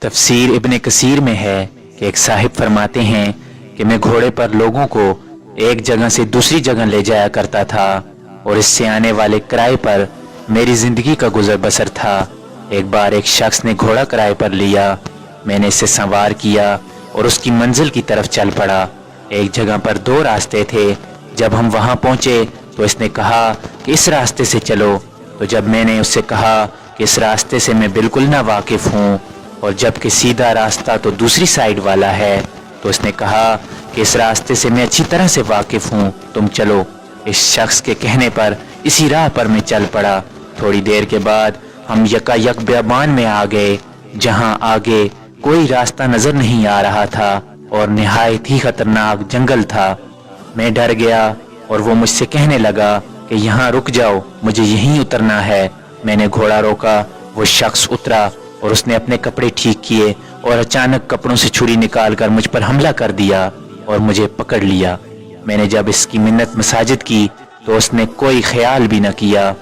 تفسیر ابن کثیر میں ہے کہ ایک صاحب فرماتے ہیں کہ میں گھوڑے پر لوگوں کو ایک جگہ سے دوسری جگہ لے جایا کرتا تھا اور اس سے آنے والے کرائے پر میری زندگی کا گزر بسر تھا۔ ایک بار ایک شخص نے گھوڑا کرائے پر لیا، میں نے اسے سوار کیا اور اس کی منزل کی طرف چل پڑا۔ ایک جگہ پر 2 راستے تھے۔ جب ہم وہاں پہنچے تو اس نے کہا کہ اس راستے سے چلو، تو جب میں نے اس سے کہا کہ اس راستے سے میں بالکل نہ واقف ہوں اور جب کہ سیدھا راستہ تو دوسری سائیڈ والا ہے، تو اس نے کہا کہ اس راستے سے میں اچھی طرح سے واقف ہوں، تم چلو۔ اس شخص کے کہنے پر اسی راہ پر میں چل پڑا۔ تھوڑی دیر کے بعد ہم یکا یک بیابان میں آ گئے جہاں آگے کوئی راستہ نظر نہیں آ رہا تھا اور نہایت ہی خطرناک جنگل تھا۔ میں ڈر گیا اور وہ مجھ سے کہنے لگا کہ یہاں رک جاؤ، مجھے یہیں اترنا ہے۔ میں نے گھوڑا روکا، وہ شخص اترا اور اس نے اپنے کپڑے ٹھیک کیے اور اچانک کپڑوں سے چھری نکال کر مجھ پر حملہ کر دیا اور مجھے پکڑ لیا۔ میں نے جب اس کی منت مساجد کی تو اس نے کوئی خیال بھی نہ کیا،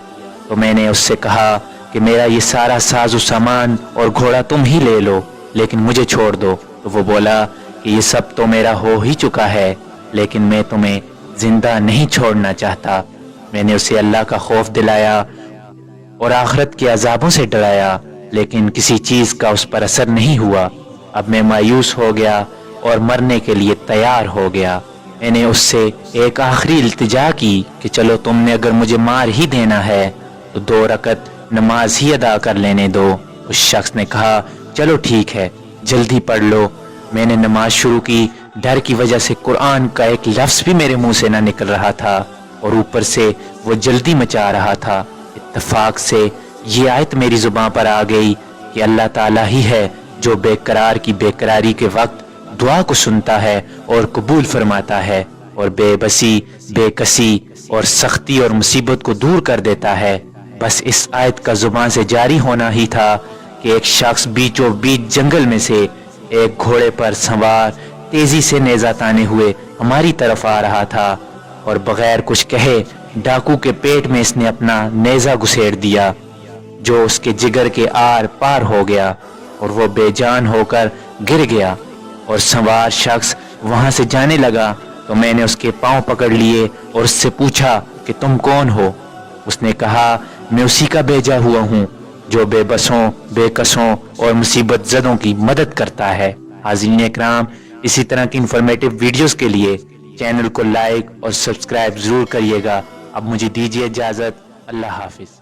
تو میں نے اس سے کہا کہ میرا یہ سارا ساز و سامان اور گھوڑا تم ہی لے لو، لیکن مجھے چھوڑ دو۔ تو وہ بولا کہ یہ سب تو میرا ہو ہی چکا ہے، لیکن میں تمہیں زندہ نہیں چھوڑنا چاہتا۔ میں نے اسے اللہ کا خوف دلایا اور آخرت کے عذابوں سے ڈرایا، لیکن کسی چیز کا اس پر اثر نہیں ہوا۔ اب میں مایوس ہو گیا اور مرنے کے لیے تیار ہو گیا۔ میں نے اس سے ایک آخری التجا کی کہ چلو تم نے اگر مجھے مار ہی دینا ہے تو 2 رکعت نماز ہی ادا کر لینے دو۔ اس شخص نے کہا چلو ٹھیک ہے، جلدی پڑھ لو۔ میں نے نماز شروع کی۔ ڈر کی وجہ سے قرآن کا ایک لفظ بھی میرے منہ سے نہ نکل رہا تھا اور اوپر سے وہ جلدی مچا رہا تھا۔ اتفاق سے یہ آیت میری زبان پر آ گئی کہ اللہ تعالیٰ ہی ہے جو بے قرار کی بے قراری کے وقت دعا کو سنتا ہے اور قبول فرماتا ہے اور بے بسی، بے کسی اور سختی اور مصیبت کو دور کر دیتا ہے۔ بس اس آیت کا زبان سے جاری ہونا ہی تھا کہ ایک شخص بیچوں بیچ جنگل میں سے ایک گھوڑے پر سوار تیزی سے نیزہ تانے ہوئے ہماری طرف آ رہا تھا اور بغیر کچھ کہے ڈاکو کے پیٹ میں اس نے اپنا نیزہ گھسیڑ دیا جو اس کے جگر کے آر پار ہو گیا اور وہ بے جان ہو کر گر گیا اور سوار شخص وہاں سے جانے لگا تو میں نے اس کے پاؤں پکڑ لیے اور اس سے پوچھا کہ تم کون ہو؟ اس نے کہا میں اسی کا بھیجا ہوا ہوں جو بے بسوں، بے کسوں اور مصیبت زدوں کی مدد کرتا ہے۔ حاضرین اکرام، اسی طرح کی انفارمیٹیو ویڈیوز کے لیے چینل کو لائک اور سبسکرائب ضرور کریے گا۔ اب مجھے دیجیے اجازت، اللہ حافظ۔